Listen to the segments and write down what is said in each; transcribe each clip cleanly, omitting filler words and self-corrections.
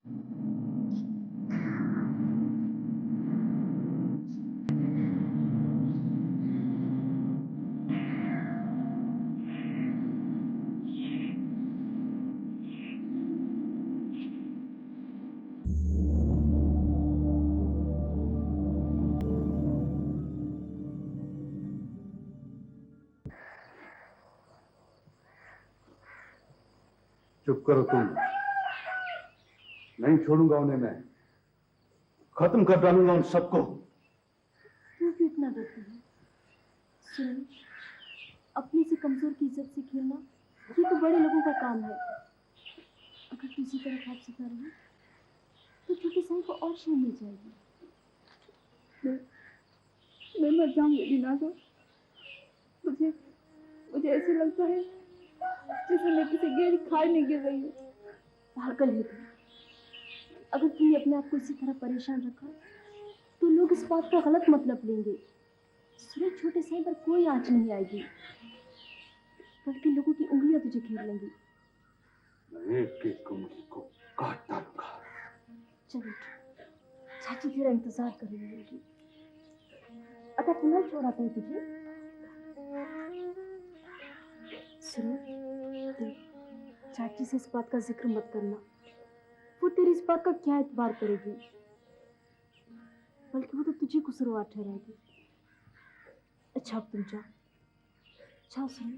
चुप करो तुम। नहीं छोड़ूंगा उन्हें मैं। खत्म कर डालूंगा उन सबको। तू क्यों इतना डरती है? सुन, अपने से कमजोर की इज्जत से खेलना ये तो बड़े लोगों का काम है। अगर तू इसी तरह खौफ सिखा रही तो छोटे साईं को और शर्म मिल जाएगी। मैं मर जाऊंगी दीना तो मुझे ऐसे लगता है जैसे मैं किसी गहरी खाई में गिर रही हूँ। पागल है तू। अगर तूने अपने आप को इसी तरह परेशान रखा तो लोग इस बात का गलत मतलब लेंगे। सूरज छोटे साईं पर कोई आंच नहीं आएगी, बल्कि लोगों की उंगलियां तुझे घेर लेंगी। मैं एक एक उंगली को काट डालूंगा। चल उठ, चाची तेरा इंतजार कर रही होगी। अगर पुनः छोड़ाता है तुझे। सुनो देख, चाची से इस बात का जिक्र मत करना। वो तेरी इस बात का क्या एतबार करेगी, बल्कि वो तो तुझे कसूरवार ठहराएगी। अच्छा अब तुम जाओ। जाओ सुनो।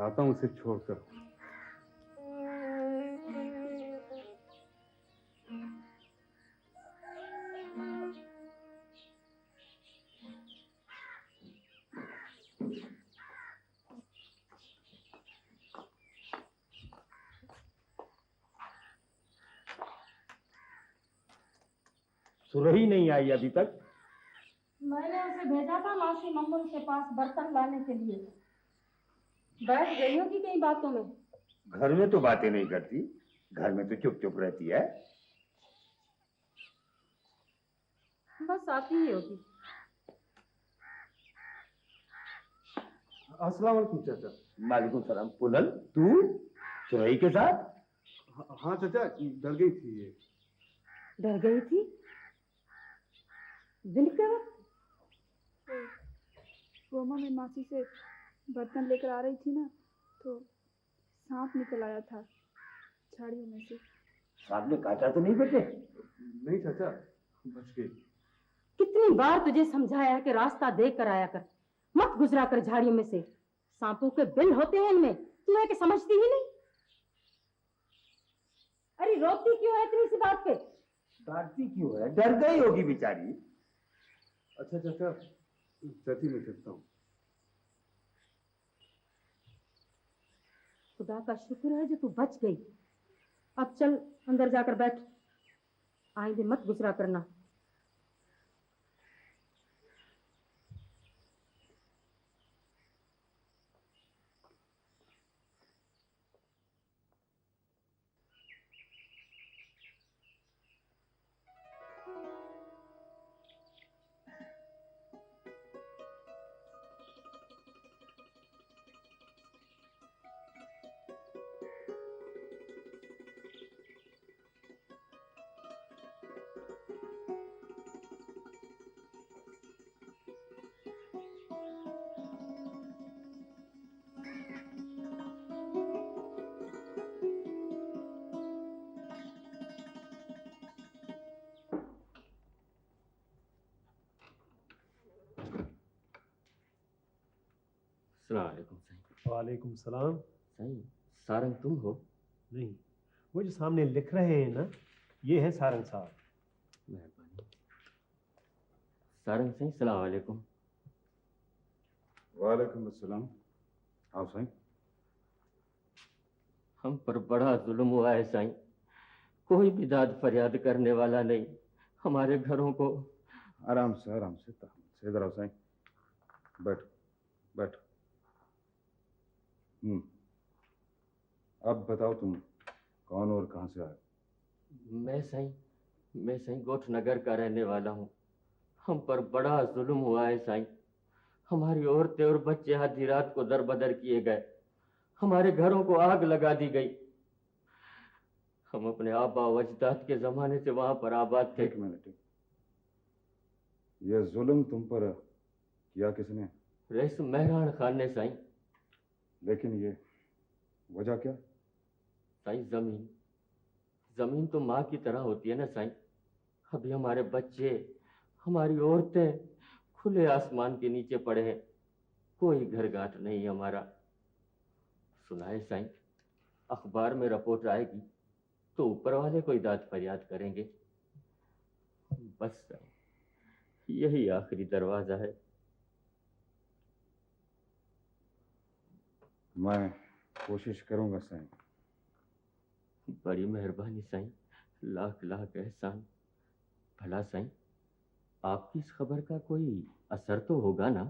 आता हूं उसे छोड़कर। सुरही नहीं आई अभी तक। मैंने उसे भेजा था मौसी मम्मू के पास बर्तन लाने के लिए। बैठ गई होगी कई बातों में। घर में तो बातें नहीं करती, घर में तो चुप चुप रहती है। बस आती ही होगी। अस्सलाम वालेकुम चाचा। वालेकुम सलाम। पुनल, तू सुरही के साथ? हाँ चाचा, डर गई थी ये। डर गई थी? दिन के वक्त? रोमा में मासी से बर्तन लेकर आ रही थी ना, तो सांप निकल आया था झाड़ियों में से। सांप ने काटा तो नहीं बेटे? नहीं चाचा, बच गई। कितनी बार तुझे समझाया कि रास्ता देख कर आया कर, मत गुजरा कर झाड़ियों में से। सांपों के बिल होते हैं इनमें, तू है कि समझती ही नहीं। अरे रोती क्यों है इतनी सी बात पे? डांटती क्यों है? डर गई होगी बेचारी। अच्छा चाचा, चाची मैं चलता हूँ। खुदा का शुक्र है जो तू बच गई। अब चल अंदर जाकर बैठ, आइंदे मत गुजरा करना। अस्सलामुअलैकुम सही। वालेकुम सलाम। सही, सारंग तुम हो? नहीं, वो जो सामने लिख रहे हैं ना, ये है सारंग साहब। मेहरबानी। सारंग सही, अस्सलामुअलैकुम। वालेकुम अस्सलाम। हाँ साईं। हम पर बड़ा जुल्म हुआ है साईं। कोई भी दाद फरियाद करने वाला नहीं। हमारे घरों को। आराम से इधर आओ साईं। बैठ बैठ। अब बताओ तुम कौन और कहां से आए? मैं सही गोठ नगर का रहने वाला हूँ। हम पर बड़ा जुल्म हुआ है साईं। हमारी औरतें और बच्चे आधी रात को दर बदर किए गए। हमारे घरों को आग लगा दी गई। हम अपने आबा व अजदाद के जमाने से वहां पर आबाद थे। एक मिनट, यह जुल्म तुम पर किया किसने? रईस मेहरान खान ने साईं। लेकिन ये वजह क्या? साईं, जमीन जमीन तो माँ की तरह होती है ना साईं। अभी हमारे बच्चे, हमारी औरतें खुले आसमान के नीचे पड़े हैं, कोई घर गांठ नहीं हमारा। सुना है साईं, अखबार में रिपोर्ट आएगी तो ऊपर वाले कोई दाद फरियाद करेंगे। बस साईं, यही आखिरी दरवाजा है। मैं कोशिश करूंगा साईं। बड़ी मेहरबानी साईं, लाख लाख एहसान। भला साईं, आपकी इस खबर का कोई असर तो होगा ना?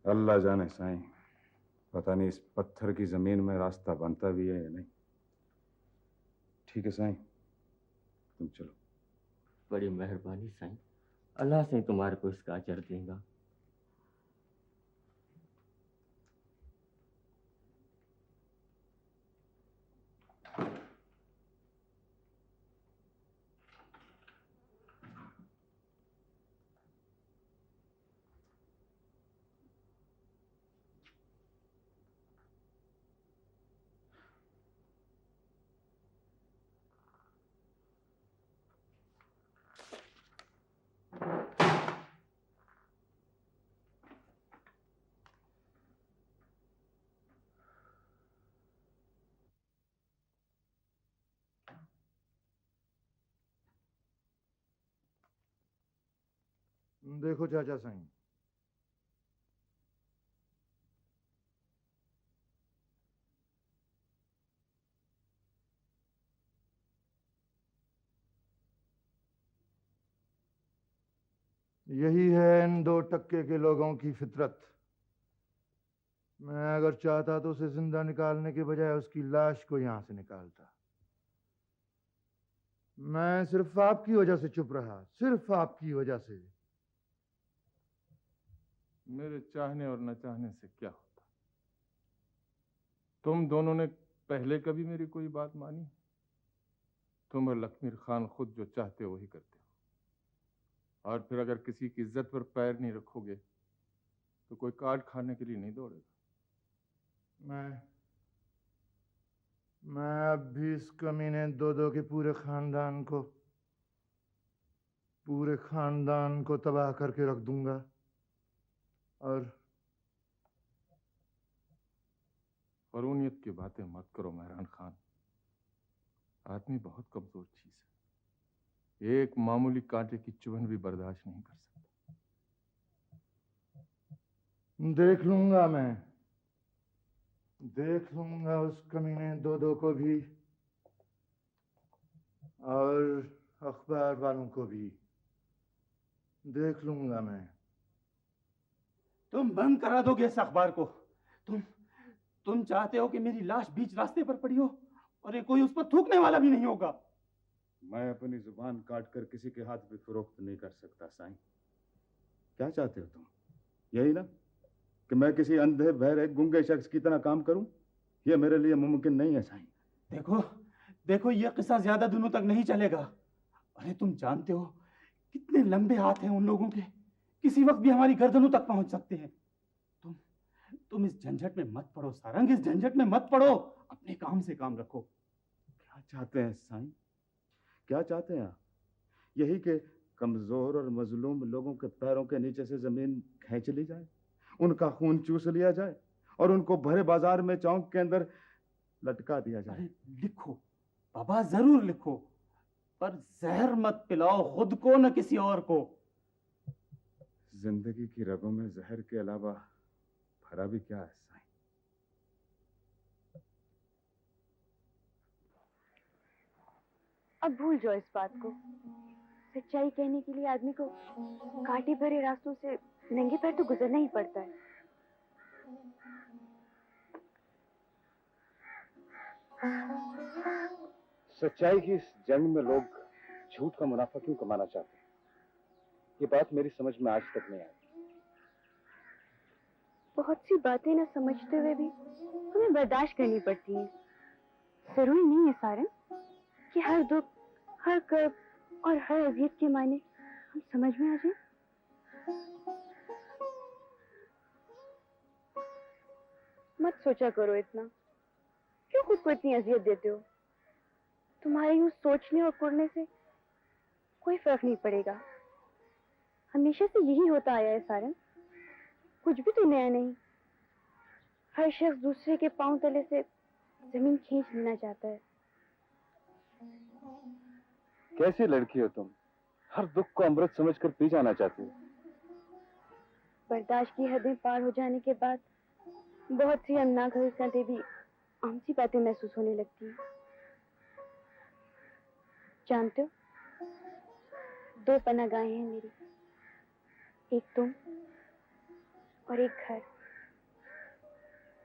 अल्लाह जाने साईं, पता नहीं इस पत्थर की जमीन में रास्ता बनता भी है या नहीं। ठीक है साईं, तुम चलो। बड़ी मेहरबानी साईं, अल्लाह से तुम्हारे को इसका अजर देगा। देखो चाचा साईं, यही है इन 2% के लोगों की फितरत। मैं अगर चाहता तो उसे जिंदा निकालने के बजाय उसकी लाश को यहां से निकालता। मैं सिर्फ आपकी वजह से चुप रहा, सिर्फ आपकी वजह से। मेरे चाहने और न चाहने से क्या होता? तुम दोनों ने पहले कभी मेरी कोई बात मानी? तुम और लखमीर खान खुद जो चाहते हो वही करते हो, और फिर अगर किसी की इज्जत पर पैर नहीं रखोगे तो कोई काट खाने के लिए नहीं दौड़ेगा। मैं अब भी इस कमीने दो के पूरे खानदान को तबाह करके रख दूंगा। और फरूनियत की बातें मत करो मेहरान खान। आदमी बहुत कमजोर चीज है, एक मामूली कांटे की चुभन भी बर्दाश्त नहीं कर सकता। देख लूंगा उस कमीने दो को भी, और अखबार वालों को भी देख लूंगा मैं। तुम बंद करा दोगे इस अखबार को? तुम चाहते हो कि मेरी लाश बीच रास्ते पर पड़ी हो और कोई उस पर थूकने वाला भी नहीं होगा? मैं अपनी जुबान काट कर किसी के हाथ पे फरोख्त नहीं कर सकता साईं। क्या चाहते हो तुम? यही ना कि मैं किसी अंधे बहरे गूंगे शख्स की तरह काम करूं? यह मेरे लिए मुमकिन नहीं है साईं। देखो यह किस्सा ज्यादा दिनों तक नहीं चलेगा। अरे तुम जानते हो कितने लंबे हाथ हैं उन लोगों के, किसी वक्त भी हमारी गर्दनों तक पहुंच सकते हैं। तुम इस झंझट में मत पड़ो सारंग, इस झंझट में मत पड़ो। अपने काम से काम रखो। क्या चाहते हैं साईं? क्या चाहते हैं आप? यही कि कमजोर और मजलूम लोगों के पैरों के नीचे से जमीन खींच ली जाए, उनका खून चूस लिया जाए और उनको भरे बाजार में चौक के अंदर लटका दिया जाए? अरे लिखो बाबा, जरूर लिखो, पर जहर मत पिलाओ खुद को न किसी और को। जिंदगी की रगों में जहर के अलावा भरा भी क्या है साईं? अब भूल जाओ इस बात को। सच्चाई कहने के लिए आदमी को कांटे भरे रास्तों से नंगे पैर तो गुजरना ही पड़ता है। सच्चाई की इस जंग में लोग झूठ का मुनाफा क्यों कमाना चाहते हैं? ये बात मेरी समझ में आज तक नहीं आई। बहुत सी बातें न समझते हुए भी हमें बर्दाश्त करनी पड़ती हैं। जरूरी नहीं है सारन कि हर दुख, हर कर्ब और हर अजियत के मायने हम समझ में आ जाए। मत सोचा करो इतना, क्यों खुद को इतनी अजियत देते हो? तुम्हारे यूं सोचने और कुड़ने से कोई फर्क नहीं पड़ेगा। हमेशा से यही होता आया है सारन, कुछ भी तो नया नहीं। हर शख्स दूसरे के पांव तले से जमीन खींच लेना चाहता है। कैसी लड़की हो तुम, हर दुख को अमृत समझकर पी जाना चाहती हो। बर्दाश्त की हदें पार हो जाने के बाद बहुत सी अमनाक हकीकतें भी आम सी बातें महसूस होने लगती हैं। जानते हो, 2 पनाहगाहें हैं मेरी, एक तुम और एक घर।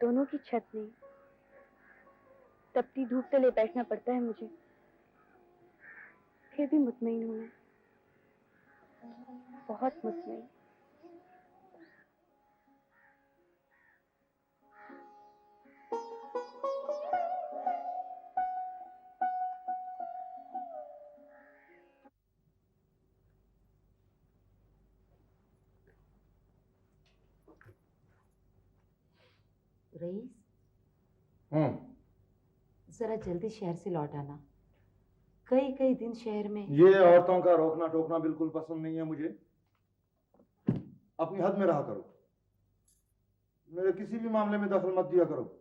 दोनों की छत नहीं, तपती धूप तले बैठना पड़ता है मुझे, फिर भी मुतमईन हूं मैं, बहुत मुतमईन। रईस, जरा जल्दी शहर से लौट आना। कई कई दिन शहर में। ये औरतों का रोकना टोकना बिल्कुल पसंद नहीं है मुझे। अपनी हद में रहा करो, मेरे किसी भी मामले में दखल मत दिया करो।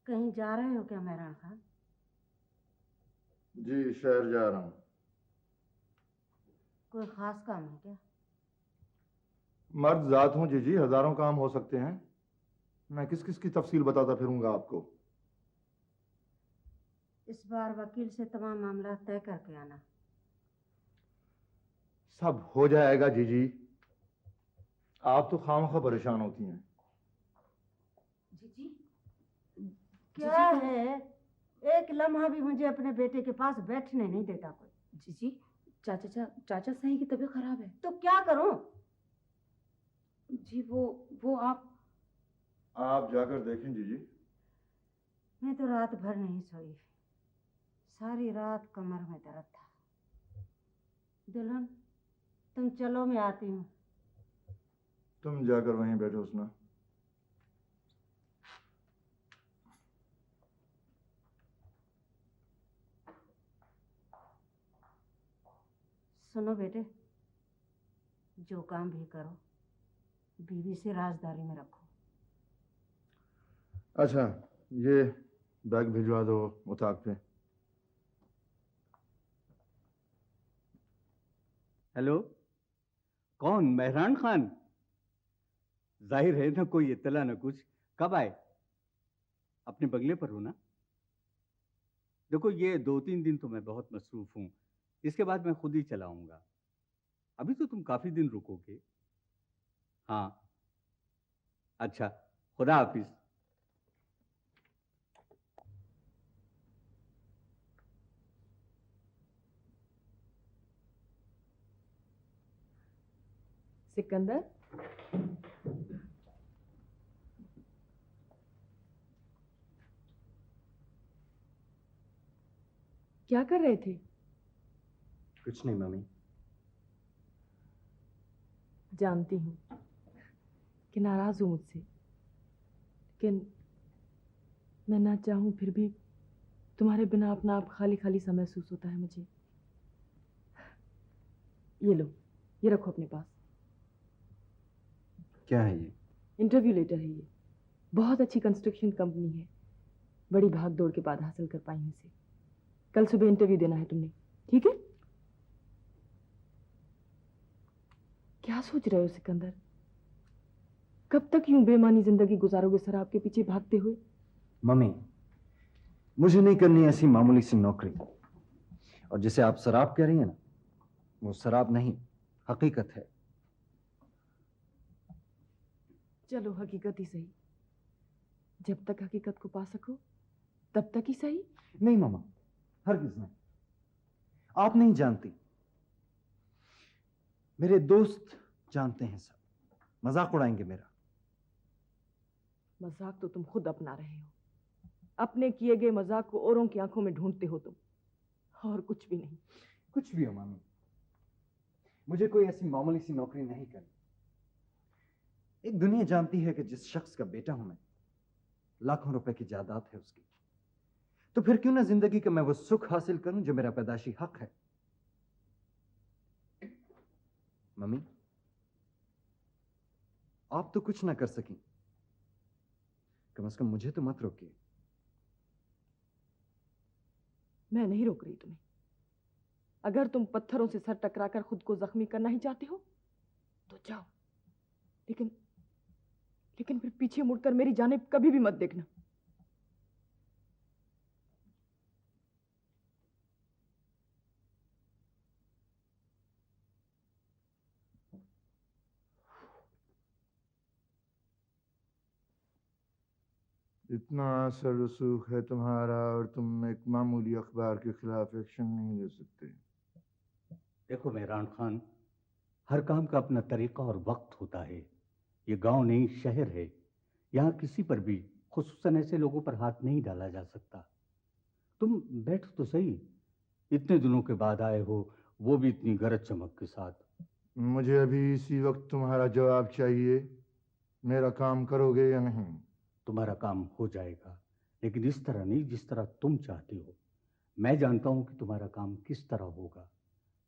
कहीं जा रहे हो क्या मेहरान खान? जी शहर जा रहा हूँ। कोई खास काम है क्या? मर्द जात हूँ जी, हजारों काम हो सकते हैं। मैं किस किस की तफसील बताता फिरूंगा आपको। इस बार वकील से तमाम मामला तय करके आना। सब हो जाएगा जी। आप तो खामखा परेशान होती हैं। जीजी क्या है? एक लम्हा भी मुझे अपने बेटे के पास बैठने नहीं देता कोई। जीजी, चाचा साईं की तबीयत खराब है। तो क्या करूं? जी वो आप जाकर देखें जी। मैं तो रात भर नहीं सोई, सारी रात कमर में दर्द था। दुल्हन तुम चलो, मैं आती हूँ। तुम जाकर वहीं बैठो सुना। सुनो बेटे, जो काम भी करो बीवी से राजदारी में रखो। अच्छा, ये बैग भिजवा दो उताक पे। हेलो, कौन? मेहरान खान? जाहिर है ना कोई इत्तला न कुछ। कब आए? अपने बंगले पर हो ना? देखो ये 2-3 दिन तो मैं बहुत मसरूफ हूँ, इसके बाद मैं खुद ही चला आऊंगा। अभी तो तुम काफी दिन रुकोगे। हाँ अच्छा, खुदा हाफिज। सिकंदर, क्या कर रहे थे? कुछ नहीं मम्मी। जानती हूँ कि नाराज हूँ मुझसे, लेकिन मैं ना चाहूँ फिर भी तुम्हारे बिना अपना आप खाली खाली सा महसूस होता है मुझे। ये लो, ये रखो अपने पास। क्या है ये? इंटरव्यू लेटर है ये। बहुत अच्छी कंस्ट्रक्शन कंपनी है, बड़ी भाग दौड़ के बाद हासिल कर पाई हूँ इसे। कल सुबह इंटरव्यू देना है तुमने, ठीक है? क्या सोच रहे हो सिकंदर? कब तक यूं बेमानी जिंदगी गुजारोगे शराब के पीछे भागते हुए? मम्मी, मुझे नहीं करनी ऐसी मामूली सी नौकरी। और जिसे आप शराब कह रही हैं ना, वो शराब नहीं, हकीकत है। चलो हकीकत ही सही। जब तक हकीकत को पा सको तब तक ही सही। नहीं मामा, हरगिज नहीं। आप नहीं जानती, मेरे दोस्त जानते हैं सब, मजाक उड़ाएंगे मेरा। मजाक तो तुम खुद अपना रहे हो। अपने किए गए मजाक को औरों की आंखों में ढूंढते हो तुम, और कुछ भी नहीं। कुछ भी हो मामी, मुझे कोई ऐसी मामूली सी नौकरी नहीं करनी। एक दुनिया जानती है कि जिस शख्स का बेटा हूं मैं, लाखों रुपए की जायदाद है उसकी, तो फिर क्यों ना जिंदगी का मैं वो सुख हासिल करूं जो मेरा पैदाशी हक है। मम्मी, आप तो कुछ ना कर सकी, कम से कम मुझे तो मत रोकिए। मैं नहीं रोक रही तुम्हें। अगर तुम पत्थरों से सर टकराकर खुद को जख्मी करना ही चाहते हो तो जाओ, लेकिन फिर पीछे मुड़कर मेरी जानिब कभी भी मत देखना। इतना असर रसूख है तुम्हारा और तुम एक मामूली अखबार के खिलाफ एक्शन नहीं ले सकते। देखो मेहरान खान, हर काम का अपना तरीका और वक्त होता है। ये गांव नहीं शहर है, यहाँ किसी पर भी खुसूसन ऐसे लोगों पर हाथ नहीं डाला जा सकता। तुम बैठो तो सही, इतने दिनों के बाद आए हो, वो भी इतनी गरज चमक के साथ। मुझे अभी इसी वक्त तुम्हारा जवाब चाहिए। मेरा काम करोगे या नहीं? तुम्हारा काम हो जाएगा, लेकिन इस तरह नहीं जिस तरह तुम चाहती हो। मैं जानता हूं कि तुम्हारा काम किस तरह होगा।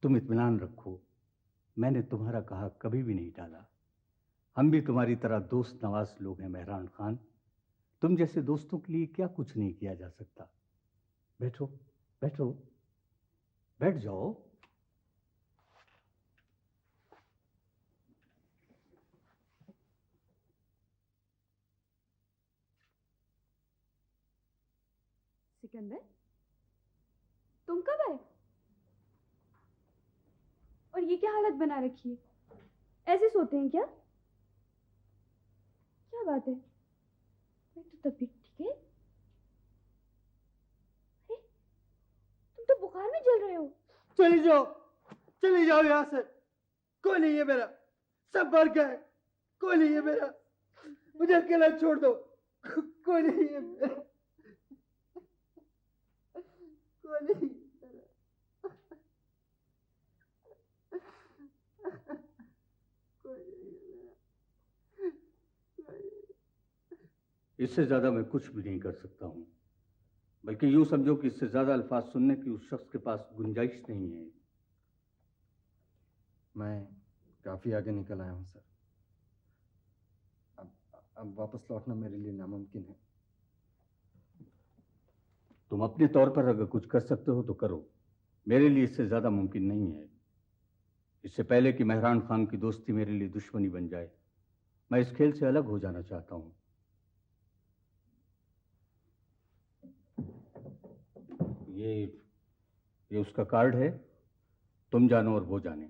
तुम इत्मीनान रखो, मैंने तुम्हारा कहा कभी भी नहीं टाला। हम भी तुम्हारी तरह दोस्त नवाज लोग हैं मेहरान खान। तुम जैसे दोस्तों के लिए क्या कुछ नहीं किया जा सकता। बैठो बैठो, बैठ जाओ। सिकंदर, तुम कब आए? और ये क्या हालत बना रखी है? ऐसे सोते हैं क्या? क्या बात है? तो तबीयत ठीक है? अरे, तुम तो बुखार में जल रहे हो। चली जाओ यहाँ से। कोई नहीं है मेरा, सब मर गए। कोई नहीं है मेरा, मुझे अकेला छोड़ दो। कोई नहीं है मेरा, कोई नहीं। इससे ज्यादा मैं कुछ भी नहीं कर सकता हूँ, बल्कि यूं समझो कि इससे ज्यादा अल्फाज सुनने की उस शख्स के पास गुंजाइश नहीं है। मैं काफी आगे निकल आया हूँ सर। अब वापस लौटना मेरे लिए नामुमकिन है। तुम अपने तौर पर अगर कुछ कर सकते हो तो करो, मेरे लिए इससे ज्यादा मुमकिन नहीं है। इससे पहले कि मेहरान खान की दोस्ती मेरे लिए दुश्मनी बन जाए, मैं इस खेल से अलग हो जाना चाहता हूँ। ये उसका कार्ड है, तुम जानो और वो जाने।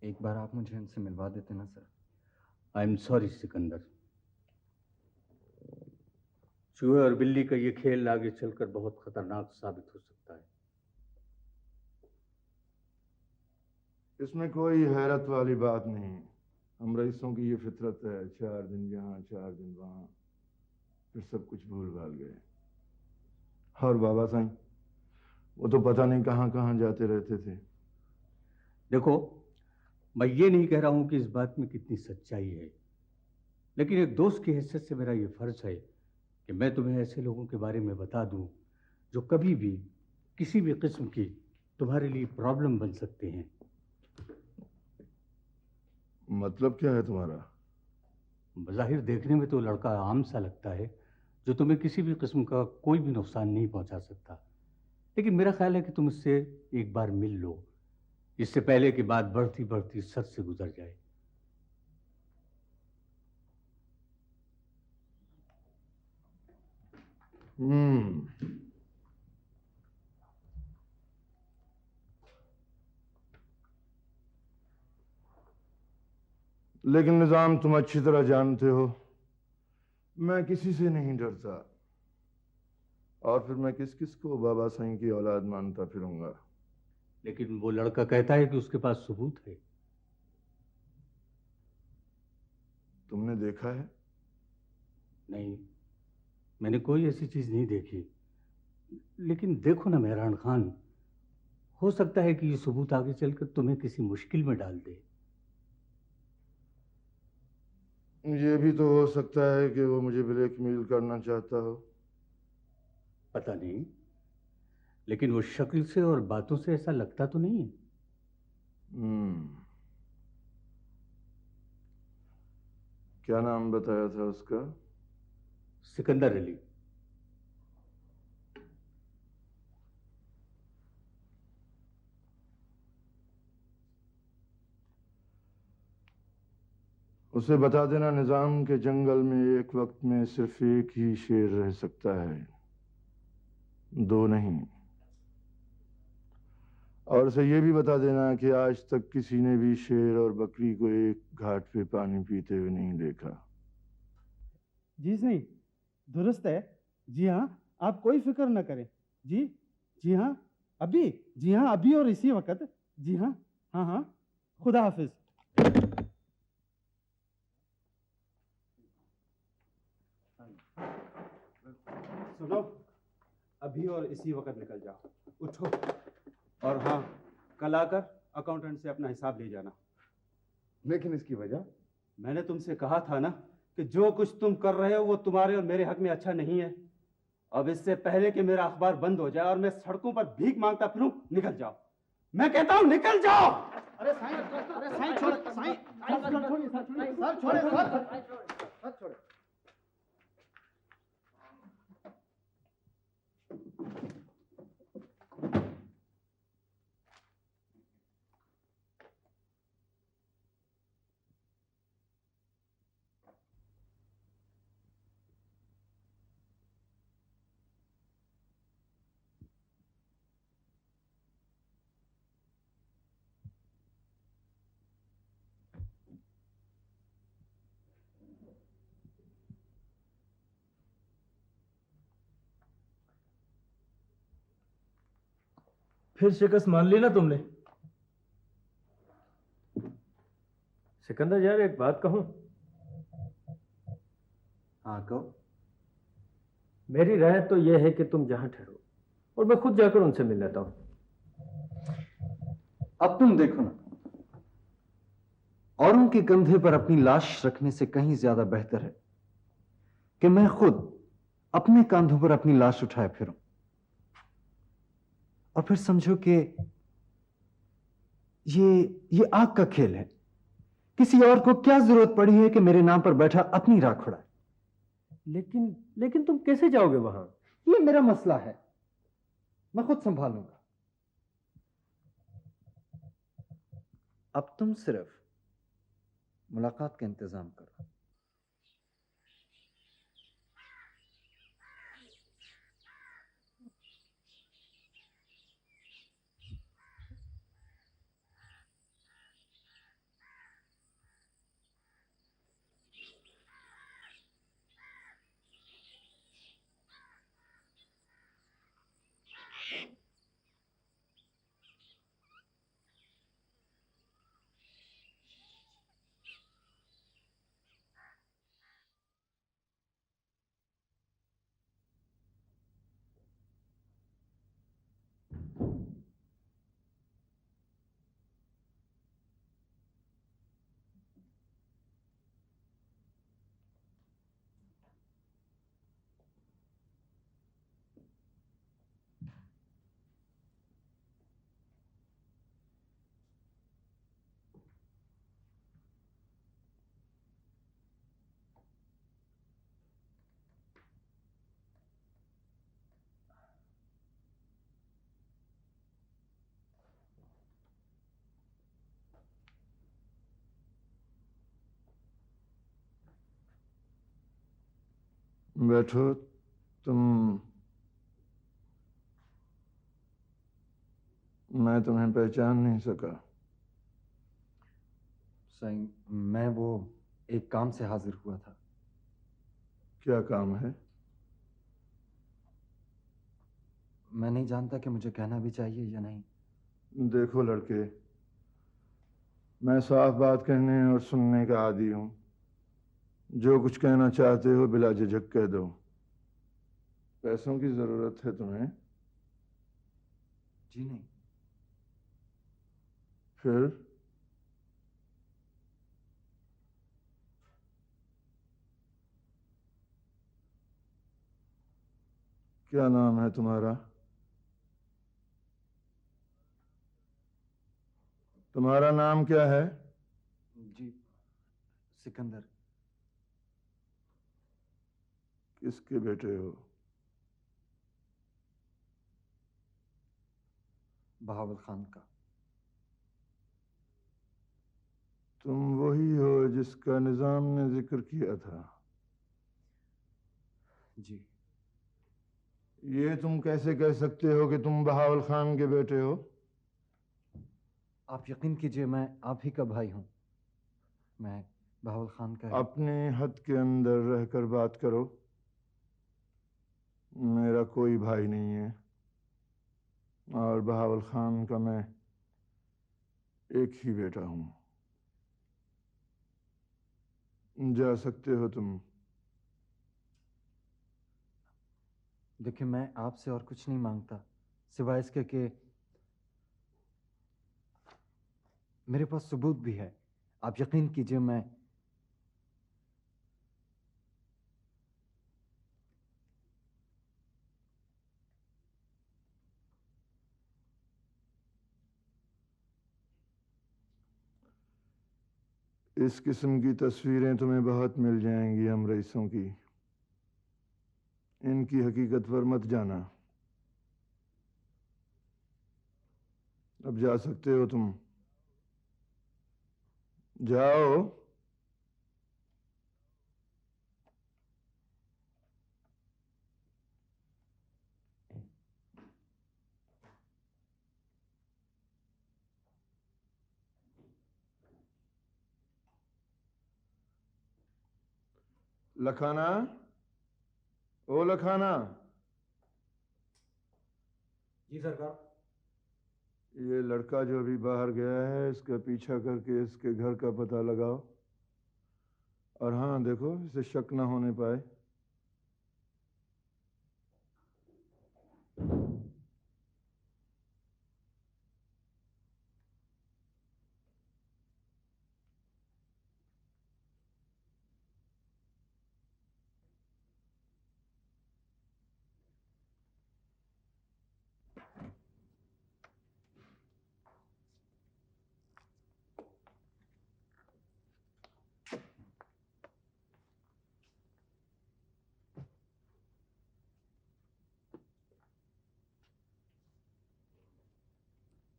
एक बार आप मुझे इनसे मिलवा देते ना sir. I am sorry Sikandar. चूहे और बिल्ली का ये खेल आगे चलकर बहुत खतरनाक साबित हो सकता है। इसमें कोई हैरत वाली बात नहीं। हम रईसों की ये फितरत है, 4 दिन यहाँ 4 दिन वहाँ, फिर सब कुछ भूल भाल गए। और बाबा साईं, वो तो पता नहीं कहाँ कहाँ जाते रहते थे। देखो, मैं ये नहीं कह रहा हूं कि इस बात में कितनी सच्चाई है, लेकिन एक दोस्त की हैसियत से मेरा ये फर्ज है कि मैं तुम्हें ऐसे लोगों के बारे में बता दूं जो कभी भी किसी भी किस्म की तुम्हारे लिए प्रॉब्लम बन सकते हैं। मतलब क्या है तुम्हारा? बज़ाहिर देखने में तो लड़का आम सा लगता है जो तुम्हें किसी भी किस्म का कोई भी नुकसान नहीं पहुंचा सकता, लेकिन मेरा ख्याल है कि तुम इससे एक बार मिल लो, इससे पहले कि बात बढ़ती बढ़ती सच से गुजर जाए। लेकिन निजाम, तुम अच्छी तरह जानते हो मैं किसी से नहीं डरता, और फिर मैं किस किस को बाबा साईं की औलाद मानता फिरूंगा। लेकिन वो लड़का कहता है कि उसके पास सबूत है। तुमने देखा है? नहीं, मैंने कोई ऐसी चीज नहीं देखी। लेकिन देखो ना मेहरान खान, हो सकता है कि ये सबूत आगे चलकर तुम्हें किसी मुश्किल में डाल दे। ये भी तो हो सकता है कि वो मुझे ब्लैकमेल करना चाहता हो। पता नहीं, लेकिन वो शक्ल से और बातों से ऐसा लगता तो नहीं है। क्या नाम बताया था उसका? सिकंदर अली। उसे बता देना निजाम के जंगल में एक वक्त में सिर्फ एक ही शेर रह सकता है, दो नहीं। और उसे ये भी बता देना कि आज तक किसी ने भी शेर और बकरी को एक घाट पे पानी पीते हुए नहीं देखा। जी सही, दुरुस्त है। जी हाँ, आप कोई फिक्र न करें। जी जी हाँ, अभी, जी हाँ, अभी और इसी वक्त। जी हाँ, हाँ हाँ, खुदा हाफिज। सुनो, अभी और इसी वक्त निकल जाओ, उठो। और हाँ, कल आकर अकाउंटेंट से अपना हिसाब ले जाना। लेकिन इसकी वजह? मैंने तुमसे कहा था ना कि जो कुछ तुम कर रहे हो वो तुम्हारे और मेरे हक में अच्छा नहीं है। अब इससे पहले कि मेरा अखबार बंद हो जाए और मैं सड़कों पर भीख मांगता फिरूं, निकल जाओ। मैं कहता हूं निकल जाओ। अरे साईं छोड़े, साईं छोड़िए, सर छोड़े, सर छोड़े। फिर शिकस्त मान ली ना तुमने? सिकंदर यार, एक बात कहूं? हाँ कहो। मेरी राय तो यह है कि तुम जहां ठहरो और मैं खुद जाकर उनसे मिल लेता हूं। अब तुम देखो ना, औरों के कंधे पर अपनी लाश रखने से कहीं ज्यादा बेहतर है कि मैं खुद अपने कंधों पर अपनी लाश उठाए फिरूं। और फिर समझो कि ये आग का खेल है। किसी और को क्या जरूरत पड़ी है कि मेरे नाम पर बैठा अपनी राख उड़ाए? लेकिन तुम कैसे जाओगे वहां? ये मेरा मसला है, मैं खुद संभालूंगा। अब तुम सिर्फ मुलाकात का इंतजाम करो। बैठो तुम। मैं तुम्हें पहचान नहीं सका। साईं, मैं वो एक काम से हाजिर हुआ था। क्या काम है? मैं नहीं जानता कि मुझे कहना भी चाहिए या नहीं। देखो लड़के, मैं साफ बात कहने और सुनने का आदी हूं। जो कुछ कहना चाहते हो बिला झिझक कह दो। पैसों की जरूरत है तुम्हें? जी नहीं। फिर? क्या नाम है तुम्हारा? तुम्हारा नाम क्या है? जी, सिकंदर। किसके बेटे हो? बहावल खान का। तुम वही हो जिसका निजाम ने जिक्र किया था? जी। ये तुम कैसे कह सकते हो कि तुम बहावल खान के बेटे हो? आप यकीन कीजिए, मैं आप ही का भाई हूं। मैं बहावल खान का। अपने हद के अंदर रहकर बात करो। मेरा कोई भाई नहीं है और बहावल खान का मैं एक ही बेटा हूं। जा सकते हो तुम। देखिए, मैं आपसे और कुछ नहीं मांगता सिवाय इसके कि मेरे पास सबूत भी है। आप यकीन कीजिए, मैं इस किस्म की तस्वीरें तुम्हें बहुत मिल जाएंगी हम रईसों की। इनकी हकीकत पर मत जाना। अब जा सकते हो तुम। जाओ। लखाना, ओ लखाना। जी सरकार। ये लड़का जो अभी बाहर गया है, इसका पीछा करके इसके घर का पता लगाओ। और हाँ देखो, इसे शक ना होने पाए।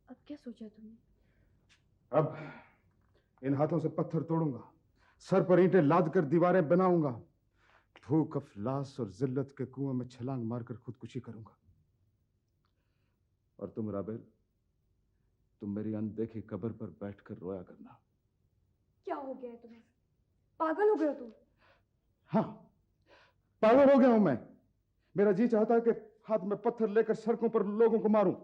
अब क्या सोचा तुमने? अब इन हाथों से पत्थर तोड़ूंगा, सर पर ईंटें लाद कर दीवारें बनाऊंगा, भूख, अफलास और जिल्लत के कुएं में छलांग मारकर खुदकुशी करूंगा। और तुम राबेल, तुम मेरी अनदेखी कब्र पर बैठकर रोया करना। क्या हो गया है तुम्हें? पागल हो गए हो तुम? हाँ, पागल हो गया हूं मैं। मेरा जी चाहता है कि हाथ में पत्थर लेकर सड़कों पर लोगों को मारूं।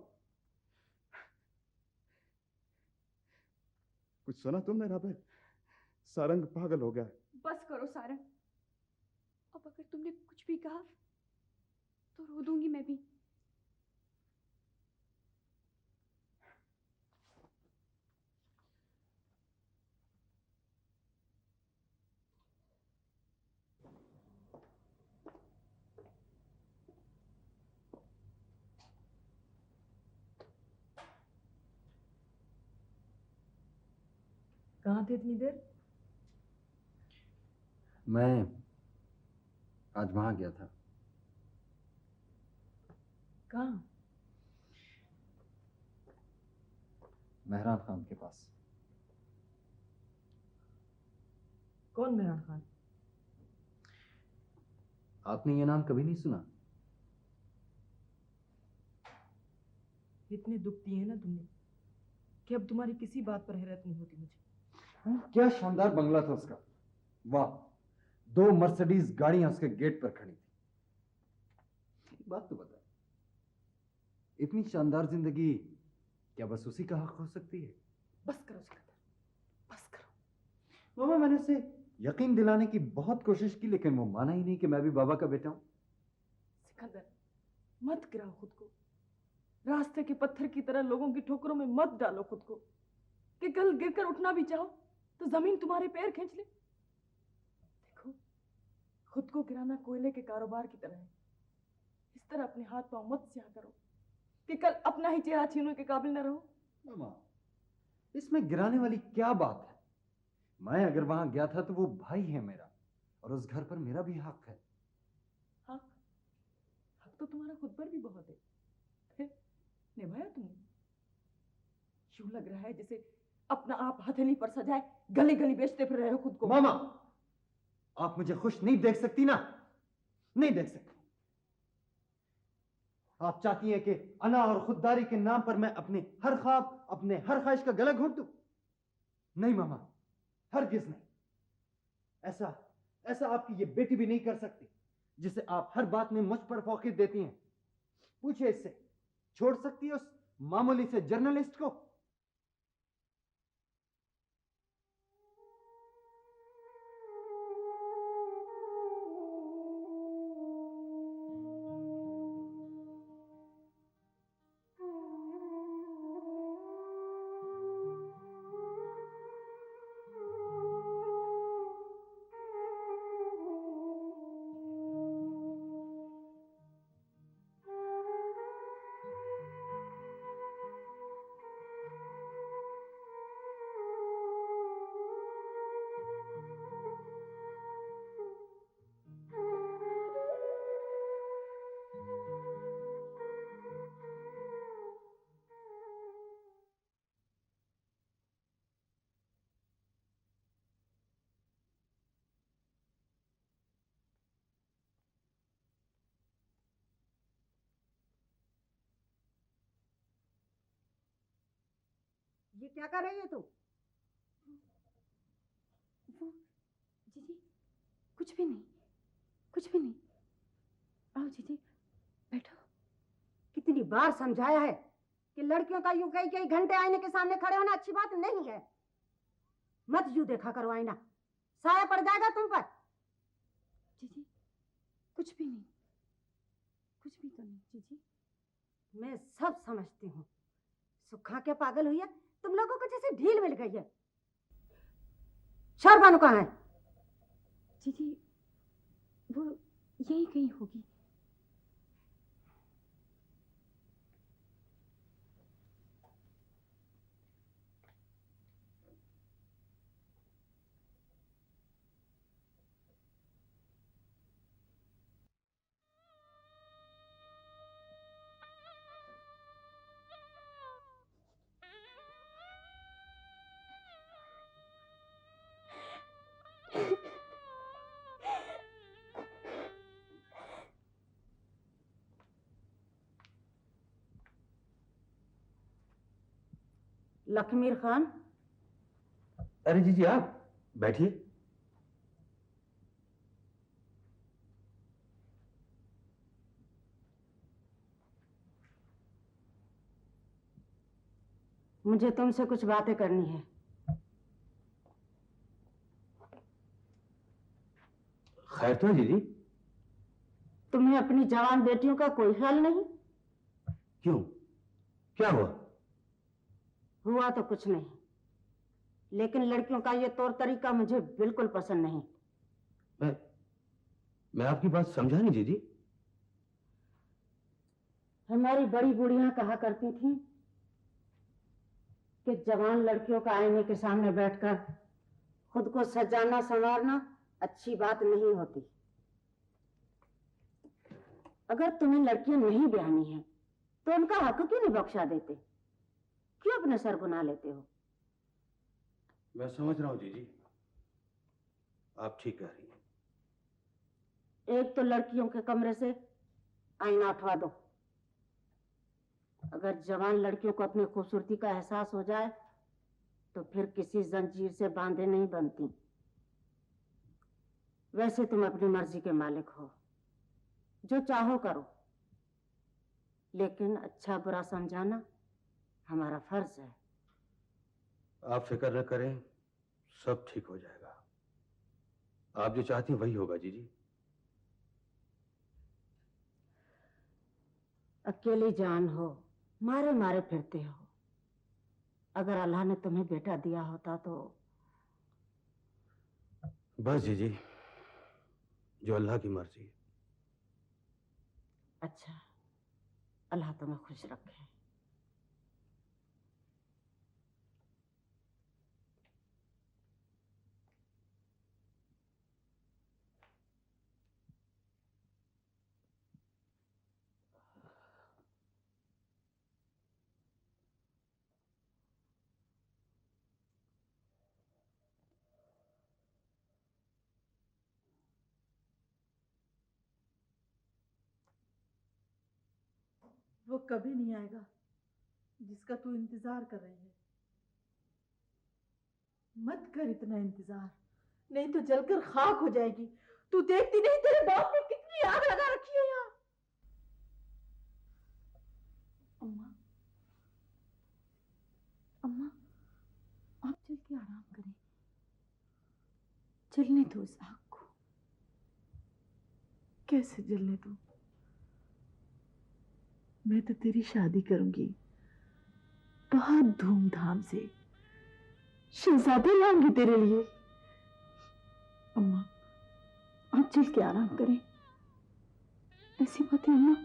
कुछ सुना तुमने राबेल? सारंग पागल हो गया है। बस करो सारंग। अब अगर तुमने कुछ भी कहा तो रो दूंगी मैं भी। कहाँ थे इतनी देर? मैं आज वहां गया था। कहाँ? मेहरान खान के पास। कौन मेहरान खान? आपने ये नाम कभी नहीं सुना? इतने दुख दिए हैं ना तुमने कि अब तुम्हारी किसी बात पर हैरत नहीं होती मुझे। क्या शानदार बंगला था उसका। वाह, 2 मर्सिडीज गाड़ियां उसके गेट पर खड़ी थी। एक बात तो बता, इतनी शानदार जिंदगी क्या बस उसी का हक हो सकती है? बस करो सिकंदर, बस करो। मामा, मैंने उसे यकीन दिलाने की बहुत कोशिश की, लेकिन वो माना ही नहीं कि मैं भी बाबा का बेटा हूं। सिकंदर, मत गिराओ खुद को, रास्ते के पत्थर की तरह लोगों की ठोकरों में मत डालो खुद को कि कल गिरकर उठना भी चाहो तो जमीन तुम्हारे पैर खींच ले। देखो, खुद को गिराना कोयले के कारोबार की तरह है। इस तरह अपने हाथ पांव मत स्याह करो कि कल अपना ही चेहरा छीनने के काबिल न रहो। मामा, इसमें गिराने वाली क्या बात है? मैं अगर वहां गया था तो वो भाई है मेरा, और उस घर पर मेरा भी हक है। हक? हक तो तुम्हारा खुद पर भी बहुत है, फिर निभाया तुमने? यूं लग रहा है जैसे अपना आप हथेली पर सजाए गली गली बेचते फिर रहे हो खुद को। मामा, आप मुझे खुश नहीं देख सकती ना? नहीं देख सकती। आप चाहती हैं कि अना और खुददारी के नाम पर मैं अपने हर ख्वाब, अपने हर ख्वाहिश का गला घोंट दूं? नहीं मामा, हरगिज नहीं। ऐसा आपकी ये बेटी भी नहीं कर सकती, जिसे आप हर बात में मुझ पर फौकियत देती हैं। पूछिए इससे, छोड़ सकती है उस मामूली से जर्नलिस्ट को? ये क्या कर रही है तू? वो जीजी, कुछ भी नहीं, कुछ भी नहीं। आओ जीजी, बैठो। कितनी बार समझाया है कि लड़कियों का यूं कई घंटे आईने के सामने खड़े होना अच्छी बात नहीं है। मत यूं देखा करो आईना, साया पड़ जाएगा तुम पर। जीजी, कुछ भी नहीं, कुछ भी तो नहीं जीजी। मैं सब समझती हूँ। सुखा के पागल हुई है, तुम लोगों को जैसे ढील मिल गई है। शरबानु कहाँ है? जीजी, वो यही कहीं होगी। लखमीर खान। अरे जीजी, आप बैठिए। मुझे तुमसे कुछ बातें करनी है। खैर तो है जीजी? तुम्हें अपनी जवान बेटियों का कोई ख्याल नहीं? क्यों, क्या हुआ? हुआ तो कुछ नहीं, लेकिन लड़कियों का ये तौर तरीका मुझे बिल्कुल पसंद नहीं। मैं आपकी बात समझा नहीं जीजी। हमारी बड़ी बूढ़ियां कहा करती थी कि जवान लड़कियों का आईने के सामने बैठकर खुद को सजाना संवारना अच्छी बात नहीं होती। अगर तुम्हें लड़कियां नहीं ब्याहनी है तो उनका हक क्यों नहीं बख्शा देते? क्यों अपने सर गुना लेते हो? मैं समझ रहा हूँ जीजी, आप ठीक कह रही हैं। एक तो लड़कियों के कमरे से आईना उठवा दो। अगर जवान लड़कियों को अपनी खूबसूरती का एहसास हो जाए तो फिर किसी जंजीर से बांधे नहीं बनती। वैसे तुम अपनी मर्जी के मालिक हो, जो चाहो करो, लेकिन अच्छा बुरा समझाना हमारा फर्ज है। आप फिक्र न करें, सब ठीक हो जाएगा। आप जो चाहती हैं वही होगा जीजी। अकेली जान हो, मारे मारे फिरते हो। अगर अल्लाह ने तुम्हें बेटा दिया होता तो। बस जीजी, जो अल्लाह की मर्जी है। अच्छा, अल्लाह तुम्हें खुश रखे। वो कभी नहीं आएगा जिसका तू इंतजार कर रही है। मत कर इतना इंतजार, नहीं तो जलकर खाक हो जाएगी। तू देखती नहीं तेरे बाप ने कितनी आग लगा रखी है यहाँ। अम्मा, अम्मा, आप चल के आराम करें, जलने दो उस आग को। कैसे जलने दो? मैं तो तेरी शादी करूंगी, बहुत धूमधाम से। शहजादे लाऊंगी तेरे लिए। अम्मा, आप चल के आराम करें। ऐसी बातें अम्मा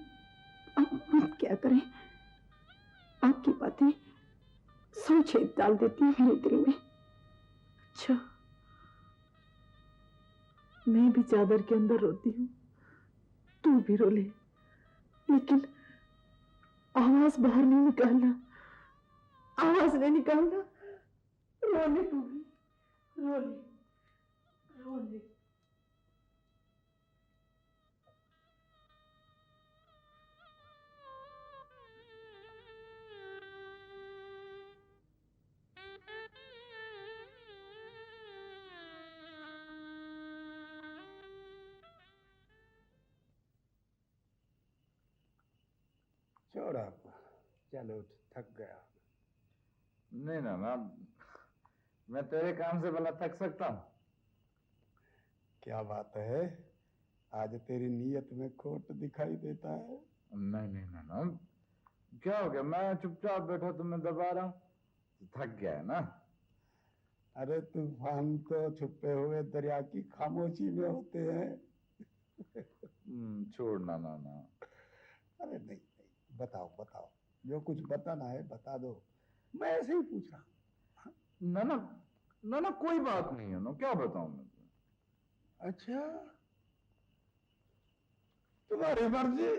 आप मत क्या करें। आपकी बातें सौ छेद डाल देती है मेरे दिल में। अच्छा, मैं भी चादर के अंदर रोती हूँ, तू भी रो ले, लेकिन आवाज बाहर नहीं निकालना, आवाज नहीं निकालना। रो ले तू भी, रो ले, रो ले। छोड़ आप, चलो उठ, थक गया। नहीं ना ना, मैं तेरे काम से भला थक सकता हूँ? क्या बात है, आज तेरी नीयत में खोट दिखाई देता है। नहीं नहीं ना ना, क्या हो गया? मैं चुपचाप बैठा, तुम्हें दबा रहा हूँ, थक गया है ना। अरे तूफान तो छुपे हुए दरिया की खामोशी में होते हैं। छोड़ ना ना ना। अरे नहीं नहीं, बताओ बताओ, जो कुछ बताना है बता दो, मैं ऐसे ही पूछ रहा हूँ। ना ना ना ना, कोई बात नहीं है ना, क्या बताऊं मैं तुम्हें? अच्छा, तुम्हारी मर्जी।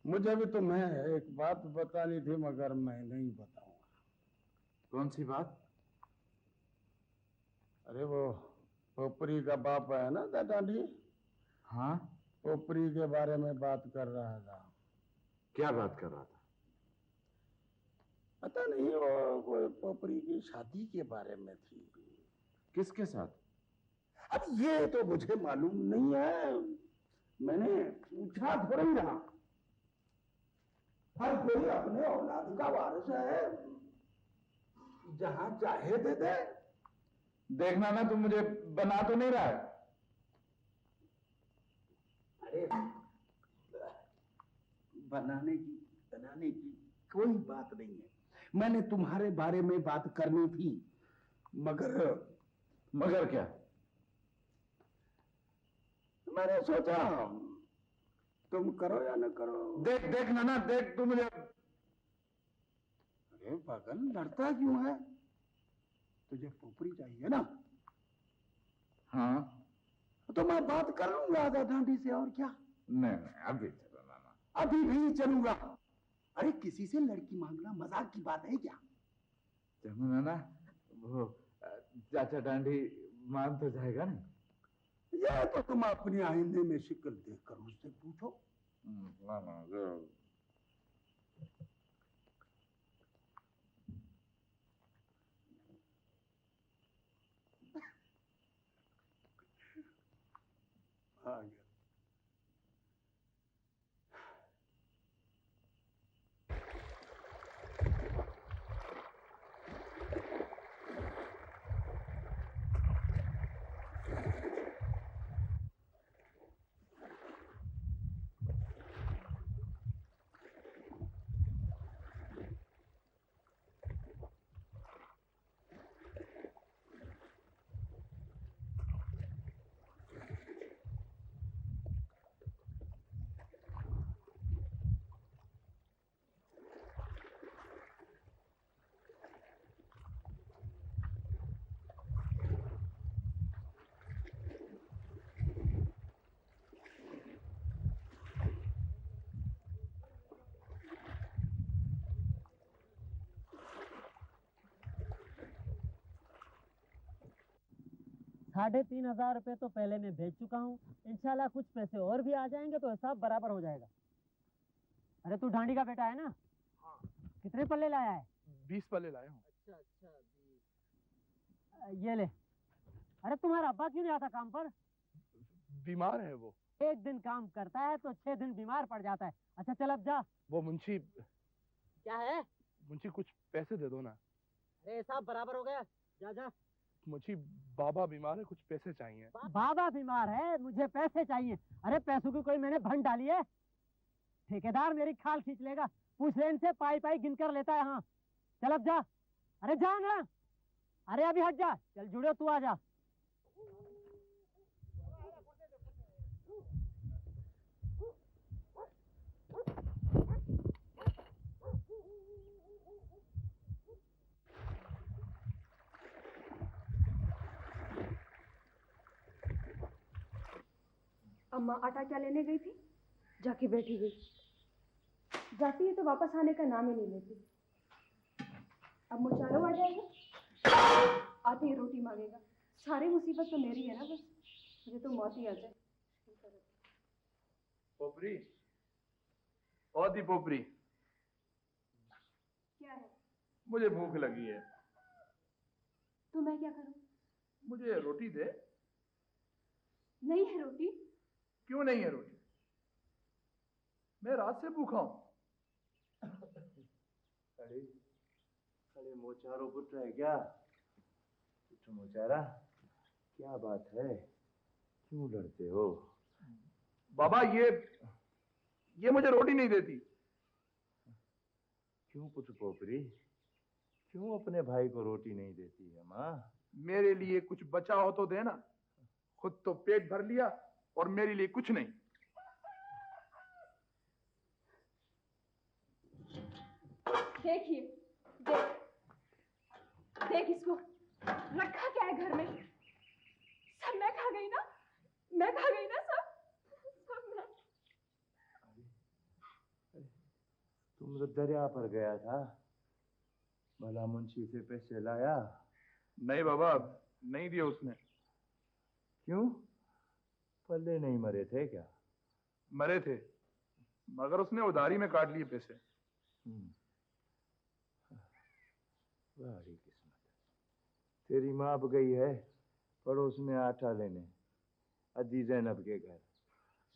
मुझे भी तुम्हें एक बात बतानी थी, मगर मैं नहीं बताऊंगा। कौन सी बात? अरे वो पोपरी का बाप है ना दादाजी। हाँ, पोपरी के बारे में बात कर रहा था। क्या बात कर रहा था? पता नहीं, वो कोई पोपरी की शादी के बारे में थी। किसके साथ? अब ये तो मुझे मालूम नहीं है, मैंने पूछा थोड़ा ही रहा। हर कोई अपने औलाद का वारिस है, जहां चाहे दे दे। देखना ना, तुम मुझे बना तो नहीं रहा है? अरे बनाने की कोई बात नहीं है। मैंने तुम्हारे बारे में बात करनी थी, मगर क्या? मैंने सोचा तुम करो या न करो। देख ना देख, तू मुझे। अरे पागल, डरता क्यों है? तुझे पोपरी चाहिए ना? हाँ, तो मैं बात कर लूंगा दादाजी से, और क्या। नहीं अभी चलो ना। अभी भी चलूंगा। अरे किसी से लड़की मांगना मजाक की बात है क्या? चलो ना, वो चाचा डांडी मान तो जाएगा ना? ये तो तुम अपनी आईने में शक्ल देखकर उससे पूछो। ना जरूर। 3,500 रुपए तो पहले मैं भेज चुका हूँ। इंशाल्लाह कुछ पैसे और भी आ जाएंगे तो हिसाब बराबर हो जाएगा। अरे तू ढांडी का बेटा है ना? हाँ। कितने पल्ले लाया है? 20 पल्ले लाया हूँ। अच्छा, ये ले। अरे तुम्हारा अब्बा क्यों नहीं आता काम पर? बीमार है वो। एक दिन काम करता है तो 6 दिन बीमार पड़ जाता है। अच्छा चल अब जा। वो मुंशी। क्या है? मुंशी कुछ पैसे दे दो ना। अरे हिसाब बराबर हो गया, जा जा। मुंशी बाबा बीमार है, कुछ पैसे चाहिए। बाबा बीमार है, मुझे पैसे चाहिए। अरे पैसों की कोई मैंने भंड डाली है? ठेकेदार मेरी खाल खींच लेगा। पूछ ले इनसे, पाई पाई गिन कर लेता है। हाँ चल अब जा। अरे जा ना। अरे अभी हट जा। चल जुड़ो, तू आ जा। अम्मा आटा क्या लेने गई थी? जाके बैठी गई। जाती है तो वापस आने का नाम ही नहीं लेती। अब मुचारो आ जाएगा, आते ही रोटी मांगेगा। सारी मुसीबत तो मेरी है ना, बस मुझे तो मौत ही आ जाए। पोपरी, ओ दी पोपरी। क्या है? मुझे भूख लगी है। तो मैं क्या करूं? मुझे रोटी दे। नहीं है रोटी। क्यों नहीं है रोटी? मैं रात से भूखा हूं। अरे अरे मोचारो पुत्र है क्या? पुत्र मोचारा, क्या बात है, क्यों लड़ते हो? बाबा ये मुझे रोटी नहीं देती। क्यों पुत्र पोपरी, क्यों अपने भाई को रोटी नहीं देती है माँ? मेरे लिए कुछ बचा हो तो देना। खुद तो पेट भर लिया और मेरे लिए कुछ नहीं। देखिए, देख इसको, रखा क्या है घर में? सब मैं खा गई ना, मैं खा गई ना सब मैं। तुम तो दरिया पर गया था, भला मुंशी से पैसे लाया? नहीं बाबा, नहीं दिया उसने। क्यों? पल्ले नहीं मरे थे क्या? मरे थे, मगर उसने उधारी में काट लिए पैसे। बड़ी किस्मत। तेरी माँ अब गई है पड़ोस में आटा लेने, अजी जैनब के घर।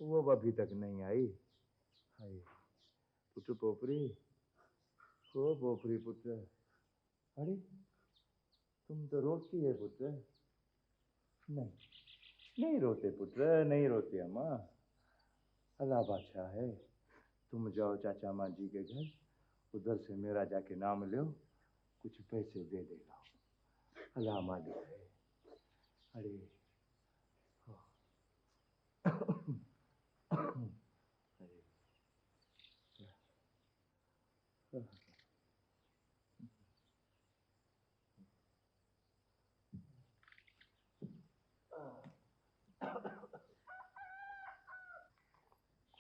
वो अभी तक नहीं आई। हाय पुत्र पोपरी, ओ पोपरी पुत्र। अरे तुम तो रोती है पुत्र। नहीं रोते पुत्र, नहीं रोते अम्मा। अल्लाह बादशाह है। तुम जाओ चाचा माँ जी के घर, उधर से मेरा जाके नाम लो, कुछ पैसे दे देगा। अल्लाह मालिक है। अरे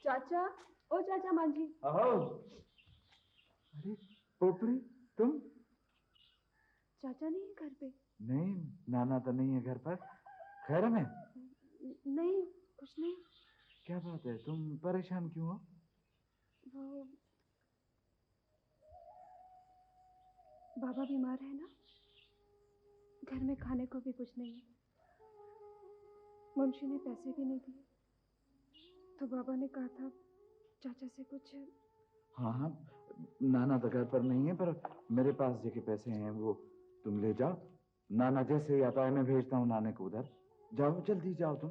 चाचा, ओ चाचा माँ जी। अरे पोपरी, तुम? चाचा नहीं है घर पे? नहीं, नाना तो नहीं है घर पर। खैर में? नहीं, कुछ नहीं। क्या बात है, तुम परेशान क्यों हो? वो बाबा बीमार है ना, घर में खाने को भी कुछ नहीं है। मुंशी ने पैसे भी नहीं दिए, तो बाबा ने कहा था चाचा से कुछ। हाँ, नाना तो घर पर नहीं है, पर मेरे पास जो पैसे हैं वो तुम ले जाओ। नाना जैसे ही आता है मैं भेजता हूँ नाने को उधर। जाओ, जल्दी जाओ तुम।